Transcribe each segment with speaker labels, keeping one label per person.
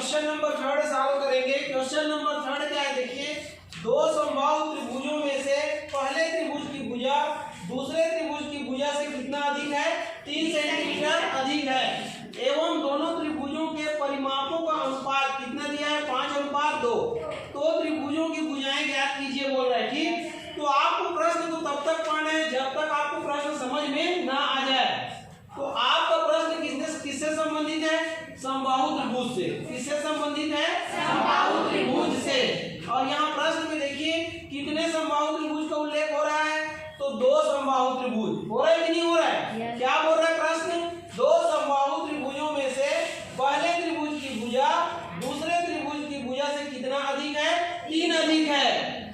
Speaker 1: Question number 3 solve करेंगे। Question number 3 क्या है देखिए, दो समबाहु त्रिभुजों में से पहले त्रिभुज की भुजा दूसरे त्रिभुज की भुजा से कितना अधिक है, 3 सेंटीमीटर अधिक है, एवं दोनों त्रिभुजों के परिमापों का अनुपात कितना दिया है, 5:2। तो त्रिभुजों की भुजाएं ज्ञात कीजिए बोल रहा है। ठीक, तो आपको प्रश्न तो तब तक पढ़ना है जब तक आपको प्रश्न समझ में ना आ जाए। तो आपका प्रश्न किससे संबंधित है, समबाहु त्रिभुज से। किससे संबंधित है, समबाहु त्रिभुज से। और यहाँ प्रश्न में देखिए कितने समबाहु त्रिभुज का उल्लेख हो रहा है, तो 2 समबाहु त्रिभुज हो रहा है कि नहीं हो रहा है। क्या बोल रहा है प्रश्न, 2 समबाहु त्रिभुजों में से पहले त्रिभुज की भुजा दूसरे त्रिभुज की भुजा से कितना अधिक है, 3 अधिक है।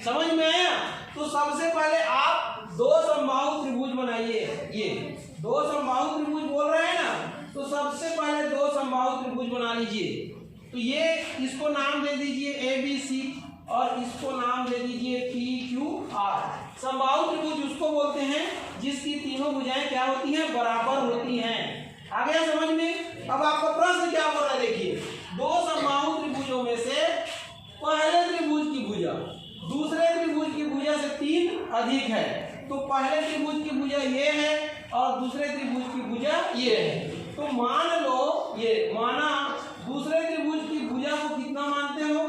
Speaker 1: समझ में आया। तो सबसे पहले आप 2 समबाहु त्रिभुज बनाइए। ये 2 समबाहु त्रिभुज बोल रहे हैं ना, तो सबसे पहले 2 समबाहु त्रिभुज बना लीजिए। तो ये इसको नाम दे दीजिए ABC और इसको नाम दे दीजिए PQR। समबाहु त्रिभुज उसको बोलते हैं जिसकी तीनों भुजाएं क्या होती हैं, बराबर होती हैं। आ गया समझ में। अब आपका प्रश्न क्या बोल रहा है देखिए, 2 समबाहु त्रिभुजों में से पहले त्रिभुज की भुजा दूसरे त्रिभुज की भुजा से 3 अधिक है। तो पहले त्रिभुज की भुजा ये है और दूसरे त्रिभुज की भुजा ये है। तो मान लो ये माना दूसरे त्रिभुज की भुजा को कितना मानते हो,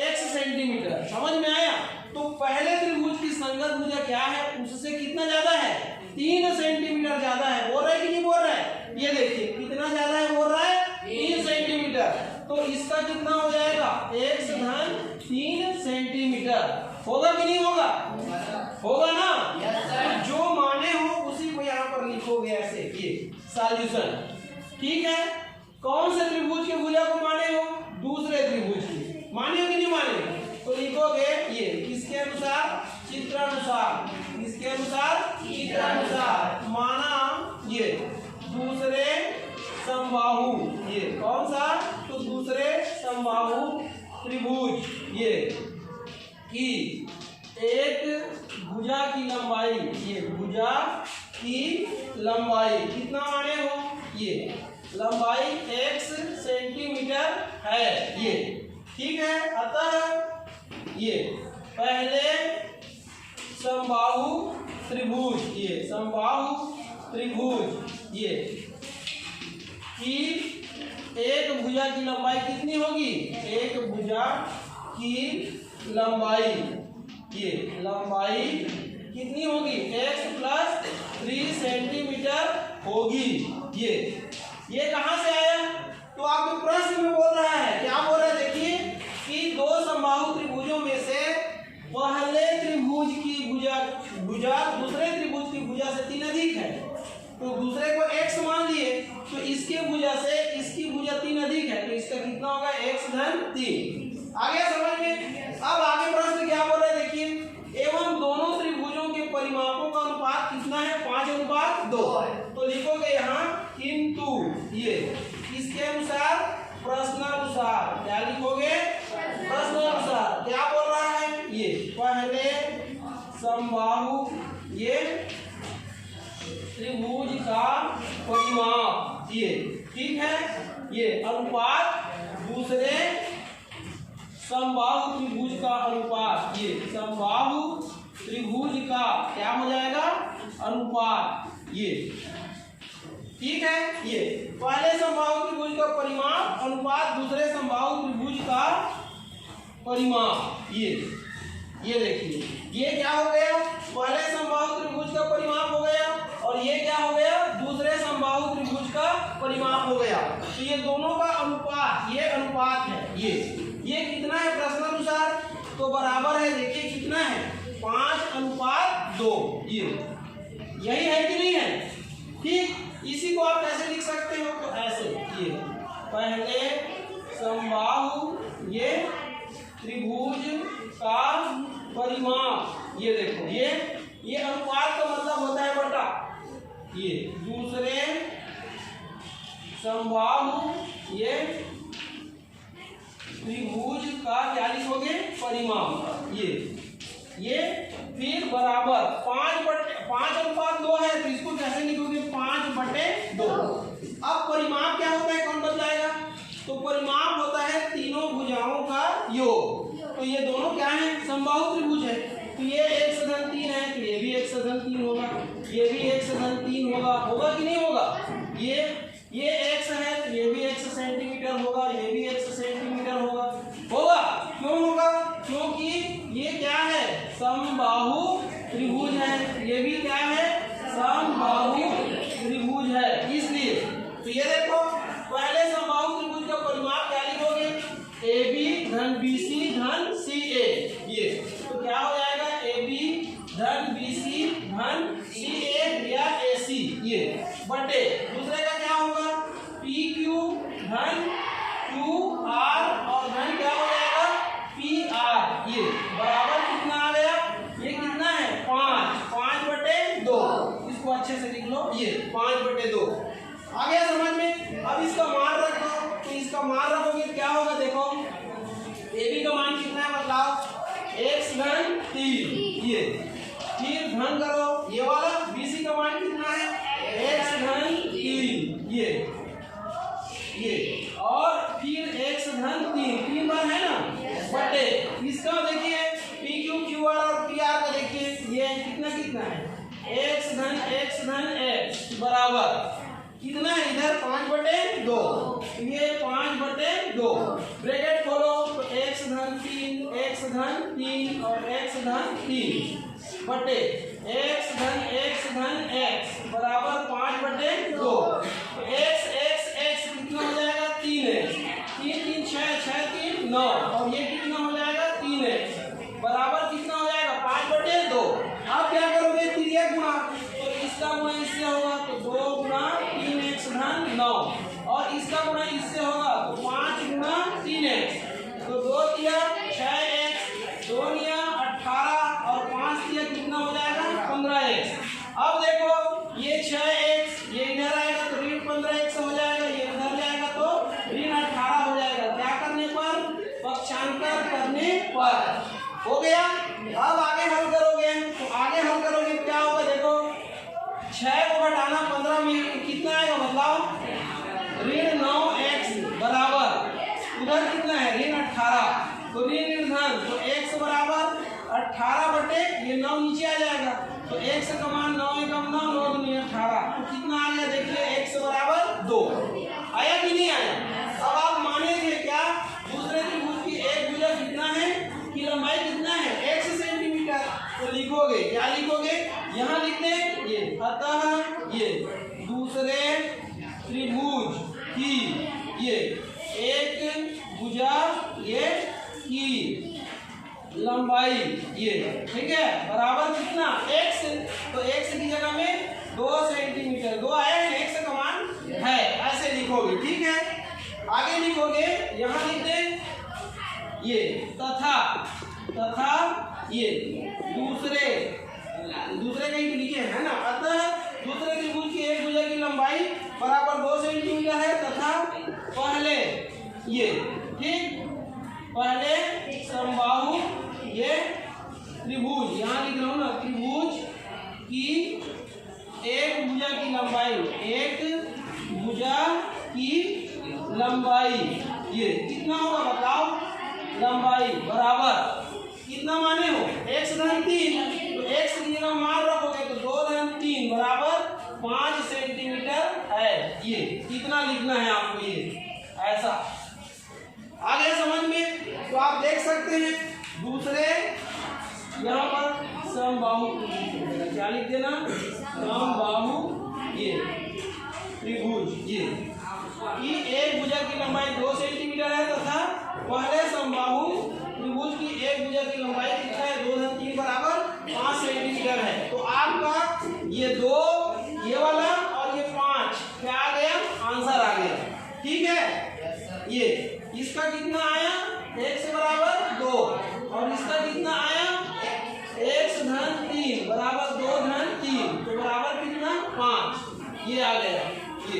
Speaker 1: x सेंटीमीटर। समझ में आया। तो पहले त्रिभुज की संगत भुजा क्या है, उससे कितना ज्यादा है, 3 सेंटीमीटर ज्यादा है। बोल रहा है कि नहीं बोल रहा है, ये देखिए कितना ज्यादा है, बोल रहा है 3 सेंटीमीटर। तो इसका कितना हो जाएगा, x धन 3 सेंटीमीटर। होगा कि नहीं होगा, होगा ना। जो माने हो उसी को यहाँ पर लिखोगे ऐसे, ये सॉल्यूशन। ठीक है, कौन से त्रिभुज के भुजा को माने हो, दूसरे त्रिभुज की। माने हो कि नहीं माने, तो लिखोगे ये किसके अनुसार, चित्रानुसार। किसके अनुसार, चित्रानुसार। माना ये दूसरे समबाहु, ये कौन सा, तो दूसरे समबाहु त्रिभुज ये की एक भुजा की लंबाई, ये भुजा की लंबाई कितना माने हो, ये लंबाई x सेंटीमीटर है ये। ठीक है, अतः ये पहले समबाहु त्रिभुज, ये समबाहु त्रिभुज ये की एक भुजा की लंबाई कितनी होगी, एक भुजा की लंबाई, ये लंबाई कितनी होगी, x + 3 सेंटीमीटर होगी। ये कहां से आया, तो आपके प्रश्न में बोल रहा है, क्या बोल रहा है देखिए कि 2 समबाहु त्रिभुजों में से पहले त्रिभुज की भुजा दूसरे त्रिभुज की भुजा से 3 अधिक है। तो दूसरे को x मान लिए, तो इसके भुजा से इसकी भुजा 3 अधिक है, तो इसका कितना होगा, x धन 3। आ गया समझ में। अब आगे प्रश्न क्या बोल रहा है देखिए, एवं दोनों त्रिभुजों के परिमापों का अनुपात कितना है, 5:2। तो लिखोगे यहाँ किंतु, ये किसके अनुसार, प्रश्नानुसार। क्या लिखोगे, प्रश्नानुसार। क्या बोल रहा है, ये पहले समबाहु ये त्रिभुज का परिमाप, ये ठीक है, ये अनुपात दूसरे समबाहु त्रिभुज का अनुपात, ये समबाहु त्रिभुज का क्या हो जाएगा, अनुपात। ये ठीक है, ये पहले समबाहु त्रिभुज का परिमाप अनुपात दूसरे समबाहु त्रिभुज का परिमाप। ये देखिए, ये क्या हो गया, पहले समबाहु त्रिभुज का परिमाप हो गया और ये क्या हो गया, दूसरे समबाहु त्रिभुज का परिमाप हो गया। तो ये दोनों का अनुपात, ये अनुपात है। ये कितना है प्रश्नानुसार, तो बराबर है, देखिए कितना है, 5:2। यही है कि नहीं है। ठीक, इसी को आप कैसे लिख सकते हो, तो ऐसे, ये पहले समबाहु ये त्रिभुज का परिमाप, ये देखो ये अनुपात का मतलब होता है बटा, ये दूसरे समबाहु ये त्रिभुज का क्या लिखोगे, परिमाप। ये फिर बराबर 5:2 है, तो इसको कैसे लिखोगे, 5/2। अब परिमाप क्या होता है, कौन बताएगा, तो परिमाप होता है तीनों योग। तो ये दोनों क्या है, समबाहु त्रिभुज है। तो ये x धन 3 है, तो ये भी x धन 3 होगा, ये भी x धन 3 होगा, होगा कि नहीं होगा? ये x है तो ये भी x सेंटीमीटर होगा, ये भी x सेंटीमीटर होगा, होगा। क्यों होगा? क्योंकि ये क्या है, समबाहु त्रिभुज है। ये भी क्या है, समबाहु त्रिभुज है, इसलिए। तो ये देखो, पहले समबाहु त्रिभुज का परिमाप क्या लिखोगे, AB धन BC धन CA। ये तो क्या हो जाएगा, AB धन BC धन CA या AC, ये बटे दूसरे का क्या होगा, PQ धन QR और धन क्या हो जाएगा, PR। ये बराबर कितना आ गया, ये कितना है, 5 बटे 2। इसको अच्छे से लिख लो, ये 5 बटे 2 आ गया समझ में। अब इसका मान रखो, तो इसका मान रखोगे क्या होगा, देखो AB का मान कितना है, मतलब x धन 3, ये फिर धन करो ये वाला BC का मान कितना है, x धन 3, ये और फिर x धन 3 बार है ना, बटे इसका देखिए PQ QR और PR का देखिए ये कितना है, x धन x बराबर कितना है, इधर 5 बटे 2, ये 5 बटे 2 ब्रैकेट खोलो, तो x धन 3 और x धन 3 बटे x धन x बराबर 5 बटे 2। तो x कितना हो जाएगा, 3x, 3 6 3 9 और ये कितना हो जाएगा, 3x बराबर कितना हो जाएगा, 5 बटे 2। अब क्या करोगे, तिर्यक गुणा, तो इसका गुणा इससे होगा तो 2 गुणा 3x धन 9 और इसका गुणा इससे होगा तो 5 गुणा 3x, तो 2 तिया 6x, 2 तिया 18 और 5 तिया कितना हो जाएगा, 15x। अब देखो ये 6x ये इधर आएगा तो ऋण 15x हो जाएगा, ये इधर जाएगा तो ऋण 18 हो जाएगा। क्या करने पर, पक्षांतर करने पर। हो गया। अब आगे हल करोगे, तो आगे हल करोगे क्या होगा, देखो 6 को घटाना 15 में कितना आएगा, बताओ ऋण 9x बराबर उधर कितना है, ऋण 18, तो ऋण धन तो x बराबर 18 बटे ये 9 नीचे आ जाएगा, तो x का मान 9 एकम 9 9 दूनी 18, तो कितना आ गया देखिए x बराबर 2। आया कि नहीं आया? अब आप माने थे क्या, दूसरे त्रिभुज की एक भुजा कितना है, की लंबाई कितना है, x सेंटीमीटर, तो लिखोगे क्या लिखोगे, यहाँ लिख दे ये, अतः ये दूसरे त्रिभुज की ये एक भुजा ये की लंबाई ये, ठीक है, बराबर कितना x, तो x की जगह में 2 सेंटीमीटर, 2 आया है, x का मान है, ऐसे लिखोगे, ठीक है। आगे लिखोगे, यहाँ लिख दे ये तथा ये दूसरे कहीं लिखे है ना, अतः दूसरे त्रिभुज की एक भुजा की लंबाई बराबर 2 सेंटीमीटर है तथा पहले ये, ठीक, पहले समबाहु ये त्रिभुज, यहाँ लिख रहा हूँ ना, त्रिभुज की एक भुजा की लंबाई, एक भुजा की लंबाई ये कितना होगा बताओ, लंबाई बराबर कितना माने हो, x धन 3, तो x की जगह मान रखोगे तो 2 धन 3 बराबर 5 सेंटीमीटर है। ये कितना लिखना है आपको, ये ऐसा आ गया समझ में। तो आप देख सकते हैं दूसरे यहाँ पर समबाहु क्या लिख देना, समबाहु ये त्रिभुज ये की एक भुजा की लंबाई 2 सेंटीमीटर है तथा पहले समबाहु त्रिभुज की एक भुजा की लंबाई कितना है, 2 धन 3 बराबर 5 सेंटीमीटर है। तो आपका ये 2 ये वाला और ये 5 क्या आ गया, आंसर आ गया, ठीक है। ये इसका कितना आया, x बराबर 2 और इसका कितना आया, x धन 3 बराबर 2 धन 3, तो बराबर कितना 5, ये आ गया, ये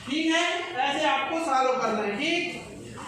Speaker 1: ठीक है। ऐसे आपको सॉल्व करना है, ठीक।